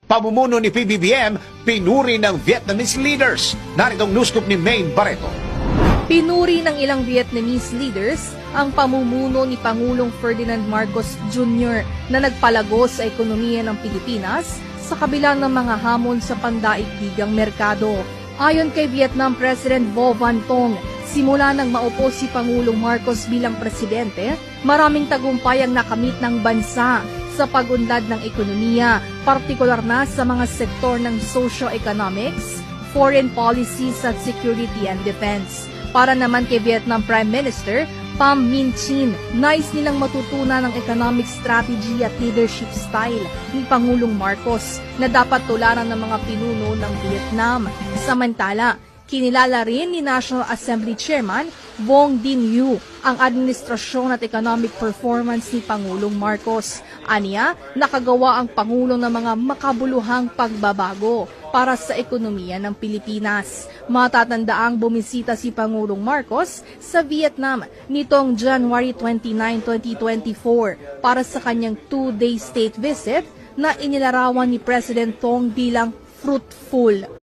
Pamumuno ni PBBM, pinuri ng Vietnamese leaders. Naritong news scoop ni Maine Barreto. Pinuri ng ilang Vietnamese leaders ang pamumuno ni Pangulong Ferdinand Marcos Jr. na nagpalago sa ekonomiya ng Pilipinas sa kabila ng mga hamon sa pandaigdigang merkado. Ayon kay Vietnam President Vo Van Tong, simula nang maupo si Pangulong Marcos bilang presidente, maraming tagumpay ang nakamit ng bansa sa pagunlad ng ekonomiya, partikular na sa mga sektor ng socio-economics, foreign policies at security and defense. Para naman kay Vietnam Prime Minister Pham Minh Chinh, nais nilang matutunan ng economic strategy at leadership style ni Pangulong Marcos na dapat tularan ng mga pinuno ng Vietnam. Samantala, kinilala rin ni National Assembly Chairman Vuong Dinh Yu ang administrasyon at economic performance ni Pangulong Marcos. Aniya, nakagawa ang Pangulo ng mga makabuluhang pagbabago para sa ekonomiya ng Pilipinas. Matatandaang bumisita si Pangulong Marcos sa Vietnam nitong January 29, 2024 para sa kanyang 2-day state visit na inilarawan ni President Thong bilang fruitful.